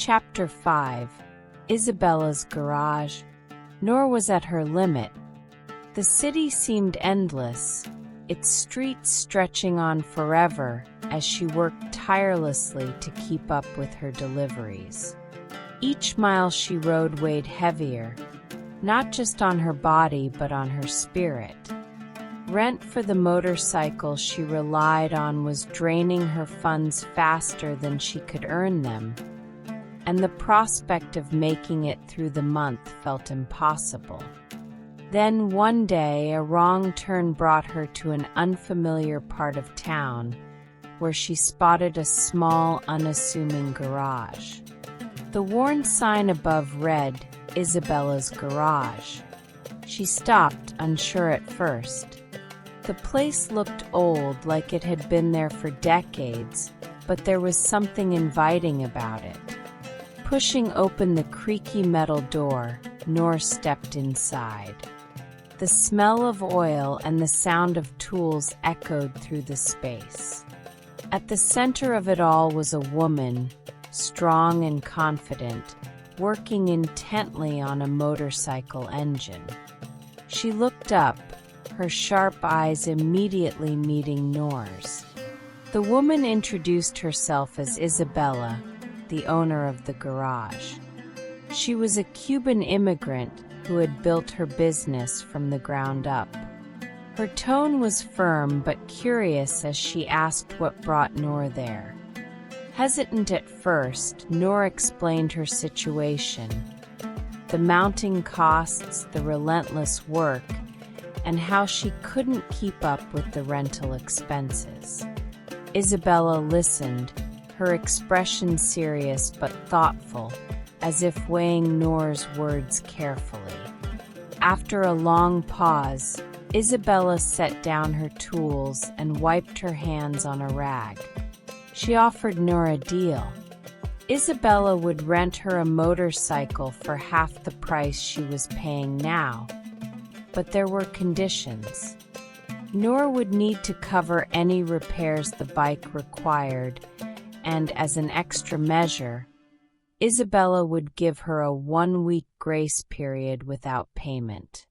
Chapter 5. Isabella's Garage. Nour was at her limit. The city seemed endless, its streets stretching on forever as she worked tirelessly to keep up with her deliveries. Each mile she rode weighed heavier, not just on her body but on her spirit. Rent for the motorcycle she relied on was draining her funds faster than she could earn them, and the prospect of making it through the month felt impossible. Then one day a wrong turn brought her to an unfamiliar part of town, where she spotted a small, unassuming garage. The worn sign above read, "Isabella's Garage." She stopped, unsure at first. The place looked old, like it had been there for decades, but there was something inviting about it. Pushing open the creaky metal door, Nour stepped inside. The smell of oil and the sound of tools echoed through the space. At the center of it all was a woman, strong and confident, working intently on a motorcycle engine. She looked up, her sharp eyes immediately meeting Nour's. The woman introduced herself as Isabella, the owner of the garage. She was a Cuban immigrant who had built her business from the ground up. Her tone was firm but curious as she asked what brought Nour there. Hesitant at first, Nour explained her situation: the mounting costs, the relentless work, and how she couldn't keep up with the rental expenses. Isabella listened, her expression serious but thoughtful, as if weighing Nour's words carefully. After a long pause, Isabella set down her tools and wiped her hands on a rag. She offered Nour a deal. Isabella would rent her a motorcycle for half the price she was paying now, but there were conditions. Nour would need to cover any repairs the bike required, and as an extra measure, Isabella would give her a 1-week grace period without payment.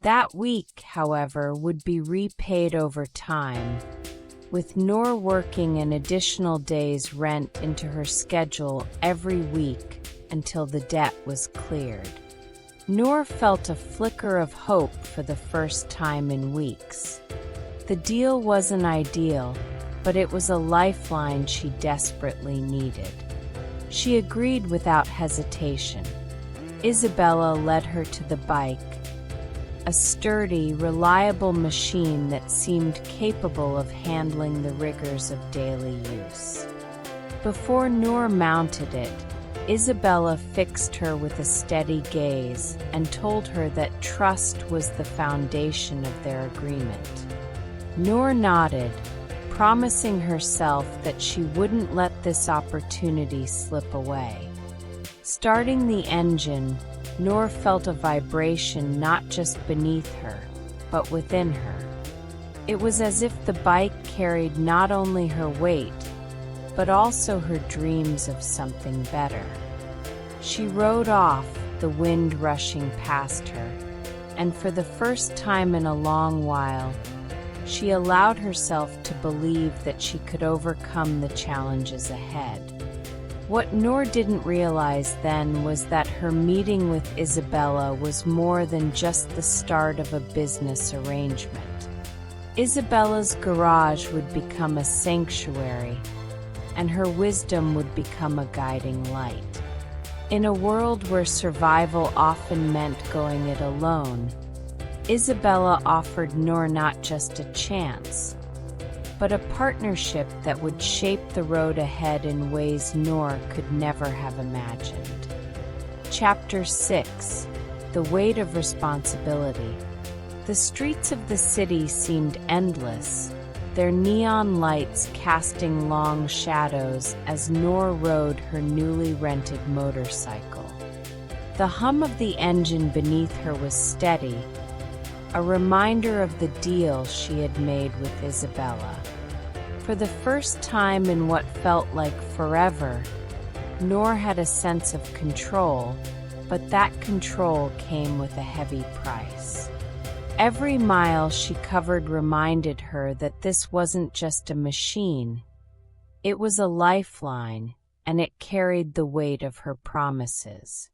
That week, however, would be repaid over time, with Nour working an additional day's rent into her schedule every week until the debt was cleared. Nour felt a flicker of hope for the first time in weeks. The deal wasn't ideal, but it was a lifeline she desperately needed. She agreed without hesitation. Isabella led her to the bike, a sturdy, reliable machine that seemed capable of handling the rigors of daily use. Before Nour mounted it, Isabella fixed her with a steady gaze and told her that trust was the foundation of their agreement. Nour nodded, promising herself that she wouldn't let this opportunity slip away. Starting the engine, Nour felt a vibration not just beneath her, but within her. It was as if the bike carried not only her weight, but also her dreams of something better. She rode off, the wind rushing past her, and for the first time in a long while, she allowed herself to believe that she could overcome the challenges ahead. What Nour didn't realize then was that her meeting with Isabella was more than just the start of a business arrangement. Isabella's garage would become a sanctuary, and her wisdom would become a guiding light. In a world where survival often meant going it alone, Isabella offered Nour not just a chance, but a partnership that would shape the road ahead in ways Nour could never have imagined. Chapter 6. The Weight of Responsibility. The streets of the city seemed endless, their neon lights casting long shadows as Nour rode her newly rented motorcycle. The hum of the engine beneath her was steady, a reminder of the deal she had made with Isabella. For the first time in what felt like forever, Nour had a sense of control, but that control came with a heavy price. Every mile she covered reminded her that this wasn't just a machine. It was a lifeline, and it carried the weight of her promises.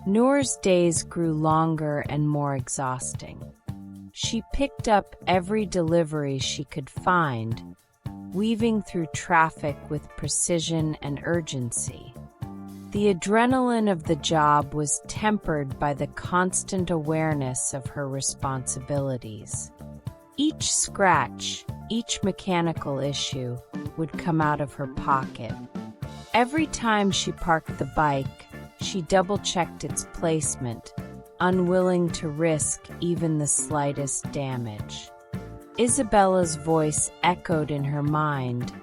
Nour's days grew longer and more exhausting. She picked up every delivery she could find, weaving through traffic with precision and urgency. The adrenaline of the job was tempered by the constant awareness of her responsibilities. Each scratch, each mechanical issue, would come out of her pocket. Every time she parked the bike, she double-checked its placement, unwilling to risk even the slightest damage. Isabella's voice echoed in her mind,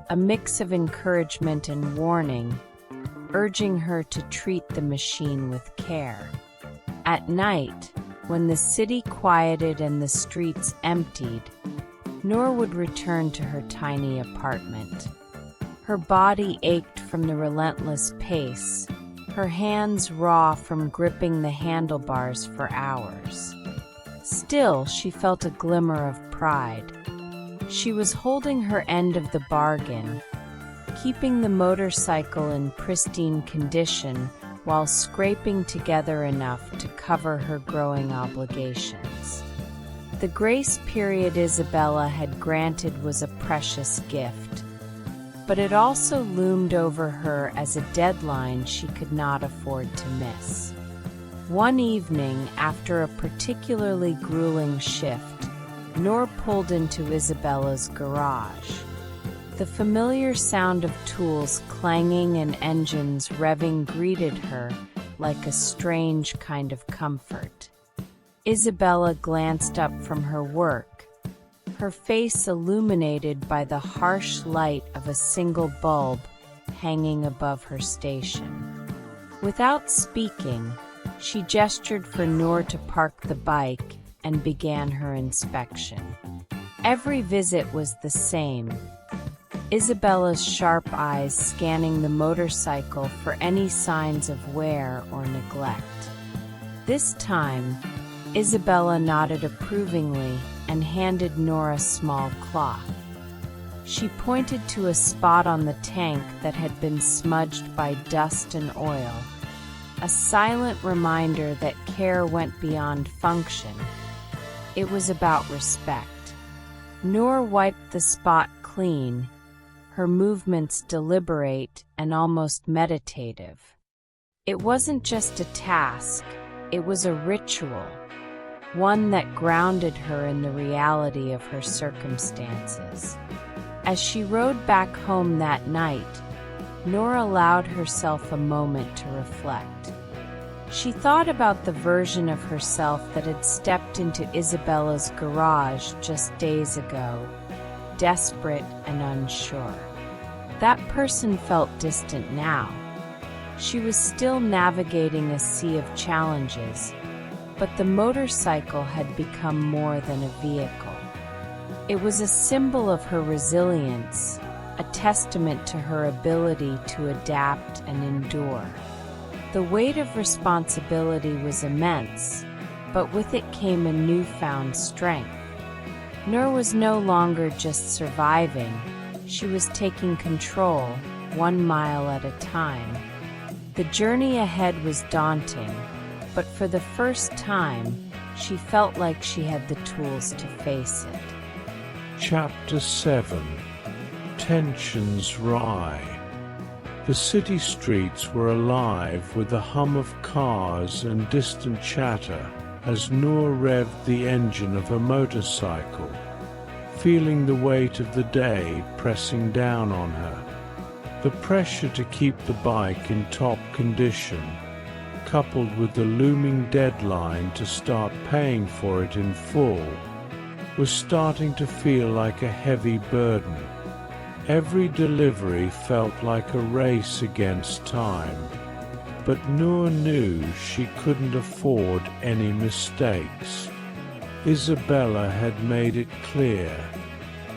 a mix of encouragement and warning, urging her to treat the machine with care. At night, when the city quieted and the streets emptied, Nour would return to her tiny apartment. Her body ached from the relentless pace, her hands raw from gripping the handlebars for hours. Still, she felt a glimmer of pride. She was holding her end of the bargain, keeping the motorcycle in pristine condition while scraping together enough to cover her growing obligations. The grace period Isabella had granted was a precious gift, but it also loomed over her as a deadline she could not afford to miss. One evening, after a particularly grueling shift, Nour pulled into Isabella's garage. The familiar sound of tools clanging and engines revving greeted her like a strange kind of comfort. Isabella glanced up from her work, her face illuminated by the harsh light of a single bulb hanging above her station. Without speaking, she gestured for Nour to park the bike and began her inspection. Every visit was the same, Isabella's sharp eyes scanning the motorcycle for any signs of wear or neglect. This time, Isabella nodded approvingly and handed Nour a small cloth. She pointed to a spot on the tank that had been smudged by dust and oil, a silent reminder that care went beyond function. It was about respect. Nour wiped the spot clean, her movements deliberate and almost meditative. It wasn't just a task, it was a ritual, one that grounded her in the reality of her circumstances. As she rode back home that night, Nour allowed herself a moment to reflect. She thought about the version of herself that had stepped into Isabella's garage just days ago, desperate and unsure. That person felt distant now. She was still navigating a sea of challenges, but the motorcycle had become more than a vehicle. It was a symbol of her resilience, a testament to her ability to adapt and endure. The weight of responsibility was immense, but with it came a newfound strength. Nour was no longer just surviving, she was taking control, 1 mile at a time. The journey ahead was daunting, but for the first time, she felt like she had the tools to face it. Chapter 7. Tensions Wry. The city streets were alive with the hum of cars and distant chatter as Nour revved the engine of her motorcycle, feeling the weight of the day pressing down on her. The pressure to keep the bike in top condition, coupled with the looming deadline to start paying for it in full, was starting to feel like a heavy burden. Every delivery felt like a race against time, but Nour knew she couldn't afford any mistakes. Isabella had made it clear,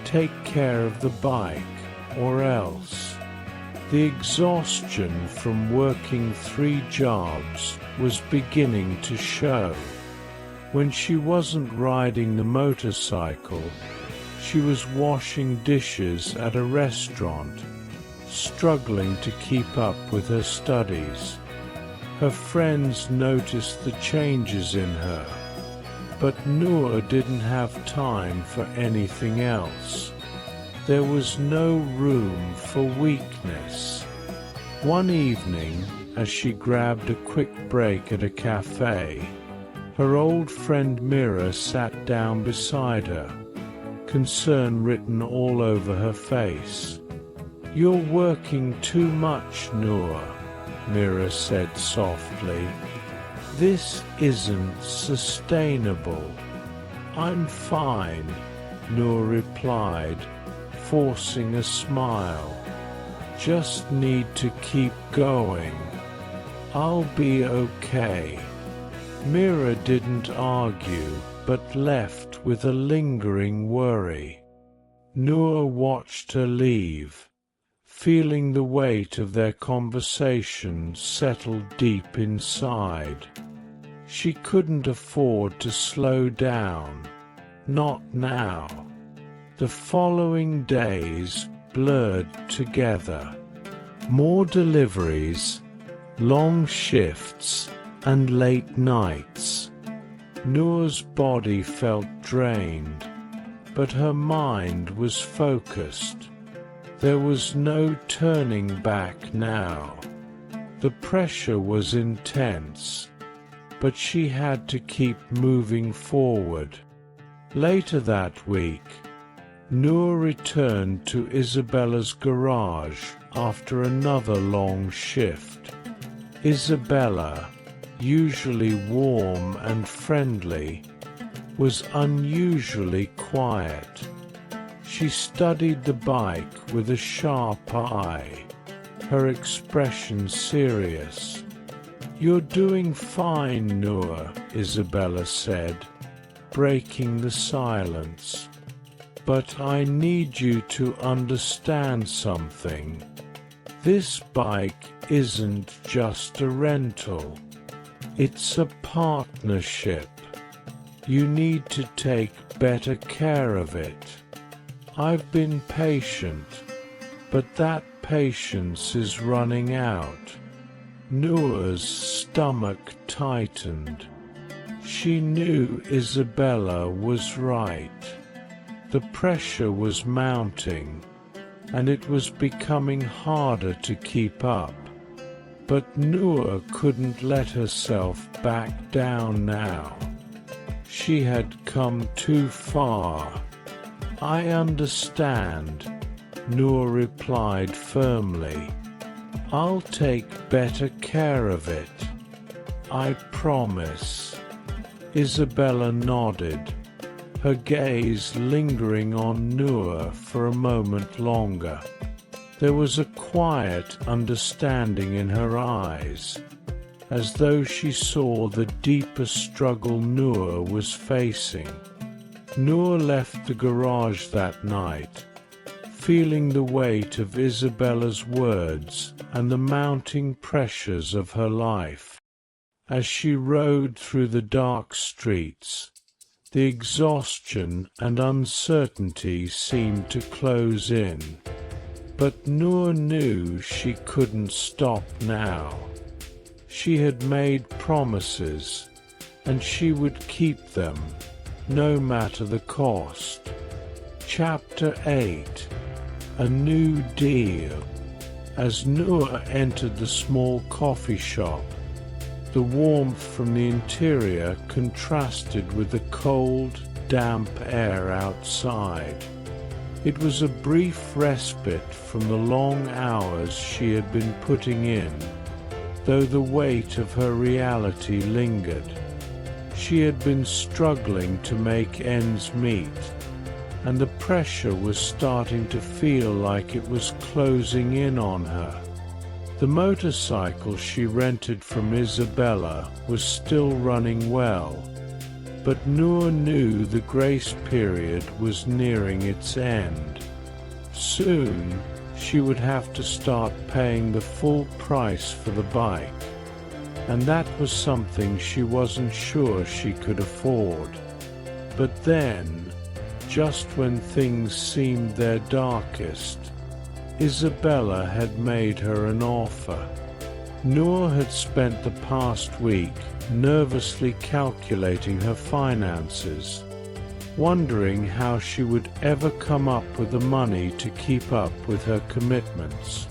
take care of the bike, or else. The exhaustion from working 3 jobs was beginning to show. When she wasn't riding the motorcycle, she was washing dishes at a restaurant, struggling to keep up with her studies. Her friends noticed the changes in her, but Nour didn't have time for anything else. There was no room for weakness. One evening, as she grabbed a quick break at a cafe, her old friend Mira sat down beside her, concern written all over her face. "You're working too much, Nour," Mira said softly. "This isn't sustainable." "I'm fine," Nour replied, forcing a smile. "Just need to keep going. I'll be okay." Mira didn't argue, but left with a lingering worry. Nour watched her leave, feeling the weight of their conversation settle deep inside. She couldn't afford to slow down, not now. The following days blurred together. More deliveries, long shifts, and late nights. Nour's body felt drained, but her mind was focused. There was no turning back now. The pressure was intense, but she had to keep moving forward. Later that week, Nour returned to Isabella's garage after another long shift. Isabella, usually warm and friendly, was unusually quiet. She studied the bike with a sharp eye, her expression serious. "You're doing fine, Nour," Isabella said, breaking the silence. "But I need you to understand something. This bike isn't just a rental. It's a partnership. You need to take better care of it. I've been patient, but that patience is running out." Nour's stomach tightened. She knew Isabella was right. The pressure was mounting, and it was becoming harder to keep up. But Nour couldn't let herself back down now. She had come too far. "I understand," Nour replied firmly. "I'll take better care of it. I promise." Isabella nodded, her gaze lingering on Nour for a moment longer. There was a quiet understanding in her eyes, as though she saw the deeper struggle Nour was facing. Nour left the garage that night, feeling the weight of Isabella's words and the mounting pressures of her life. As she rode through the dark streets, the exhaustion and uncertainty seemed to close in. But Nour knew she couldn't stop now. She had made promises, and she would keep them, no matter the cost. Chapter 8. A New Deal. As Nour entered the small coffee shop, the warmth from the interior contrasted with the cold, damp air outside. It was a brief respite from the long hours she had been putting in, though the weight of her reality lingered. She had been struggling to make ends meet, and the pressure was starting to feel like it was closing in on her. The motorcycle she rented from Isabella was still running well, but Nour knew the grace period was nearing its end. Soon, she would have to start paying the full price for the bike, and that was something she wasn't sure she could afford. But then, just when things seemed their darkest, Isabella had made her an offer. Nour had spent the past week nervously calculating her finances, wondering how she would ever come up with the money to keep up with her commitments.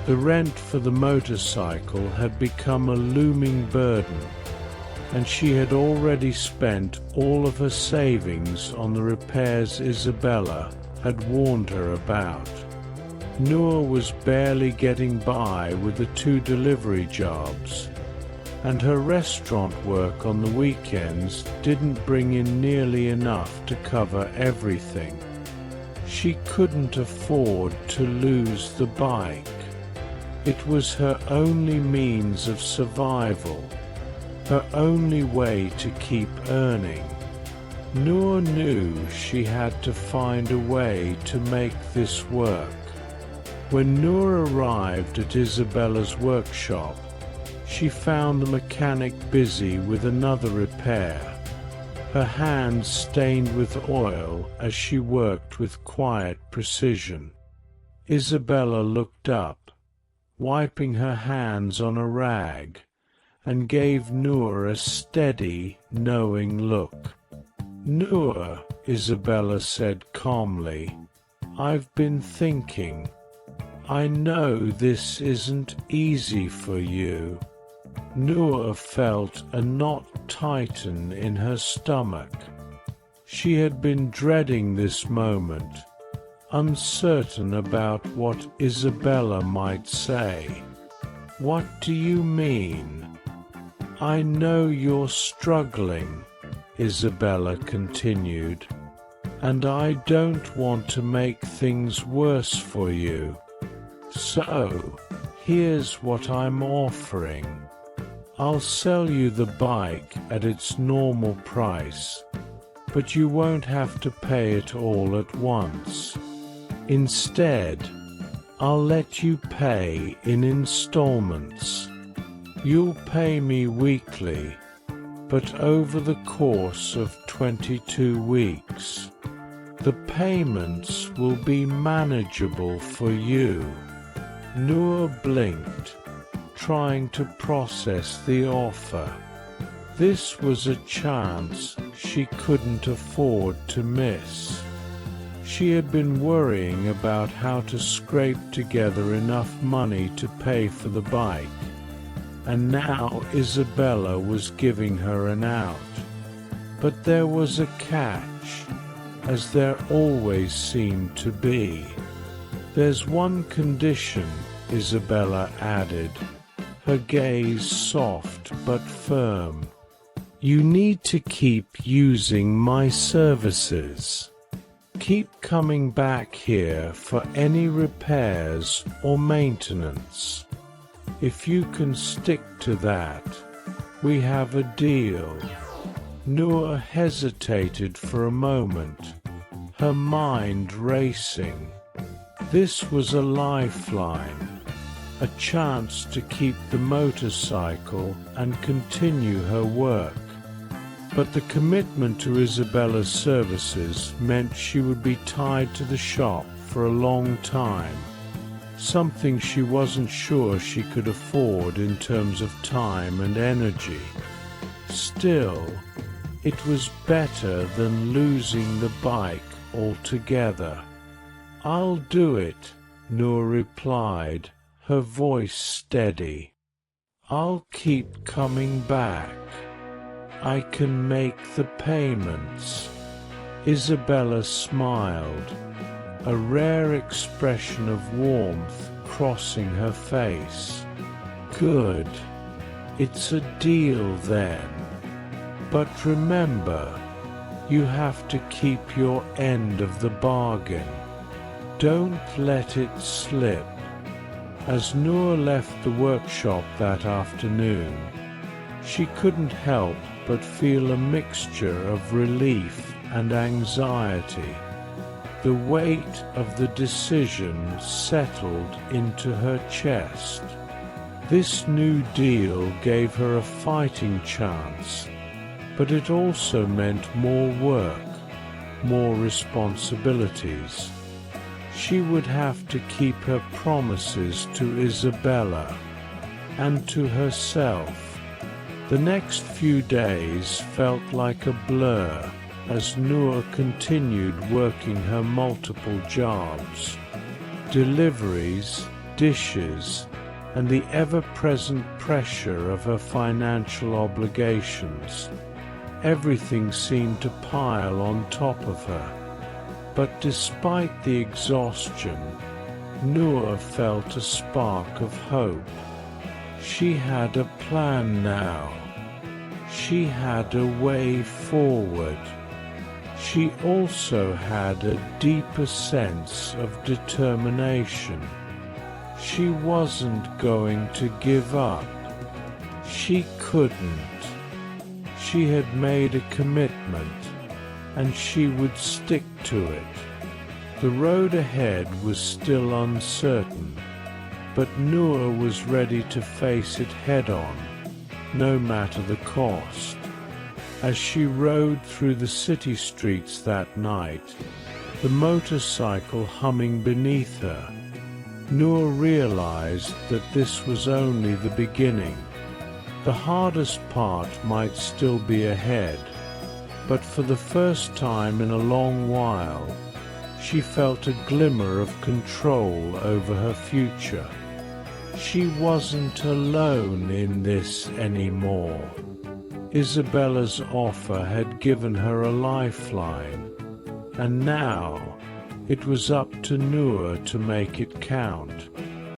The rent for the motorcycle had become a looming burden, and she had already spent all of her savings on the repairs Isabella had warned her about. Nour was barely getting by with the 2 delivery jobs, and her restaurant work on the weekends didn't bring in nearly enough to cover everything. She couldn't afford to lose the bike. It was her only means of survival, her only way to keep earning. Nour knew she had to find a way to make this work. When Nour arrived at Isabella's workshop, she found the mechanic busy with another repair, her hands stained with oil as she worked with quiet precision. Isabella looked up, wiping her hands on a rag, and gave Nour a steady, knowing look. "Nour," Isabella said calmly, "I've been thinking. I know this isn't easy for you." Nour felt a knot tighten in her stomach. She had been dreading this moment, uncertain about what Isabella might say. "What do you mean?" "I know you're struggling," Isabella continued, "and I don't want to make things worse for you. So, here's what I'm offering. I'll sell you the bike at its normal price, but you won't have to pay it all at once. Instead, I'll let you pay in installments. You'll pay me weekly, but over the course of 22 weeks. The payments will be manageable for you." Nour blinked, trying to process the offer. This was a chance she couldn't afford to miss. She had been worrying about how to scrape together enough money to pay for the bike, and now Isabella was giving her an out. But there was a catch, as there always seemed to be. "There's one condition," Isabella added, her gaze soft but firm. "You need to keep using my services. Keep coming back here for any repairs or maintenance. If you can stick to that, we have a deal." Nour hesitated for a moment, her mind racing. This was a lifeline, a chance to keep the motorcycle and continue her work. But the commitment to Isabella's services meant she would be tied to the shop for a long time, something she wasn't sure she could afford in terms of time and energy. Still, it was better than losing the bike altogether. "I'll do it," Nour replied, her voice steady. "I'll keep coming back. I can make the payments." Isabella smiled, a rare expression of warmth crossing her face. "Good. It's a deal then. But remember, you have to keep your end of the bargain. Don't let it slip." As Nour left the workshop that afternoon, she couldn't help but feel a mixture of relief and anxiety. The weight of the decision settled into her chest. This new deal gave her a fighting chance, but it also meant more work, more responsibilities. She would have to keep her promises to Isabella and to herself. The next few days felt like a blur as Nour continued working her multiple jobs, deliveries, dishes, and the ever-present pressure of her financial obligations. Everything seemed to pile on top of her. But despite the exhaustion, Nour felt a spark of hope. She had a plan now. She had a way forward. She also had a deeper sense of determination. She wasn't going to give up. She couldn't. She had made a commitment, and she would stick to it. The road ahead was still uncertain, but Nour was ready to face it head-on, no matter the cost. As she rode through the city streets that night, the motorcycle humming beneath her, Nour realized that this was only the beginning. The hardest part might still be ahead, but for the first time in a long while, she felt a glimmer of control over her future. She wasn't alone in this anymore. Isabella's offer had given her a lifeline, and now it was up to Nour to make it count.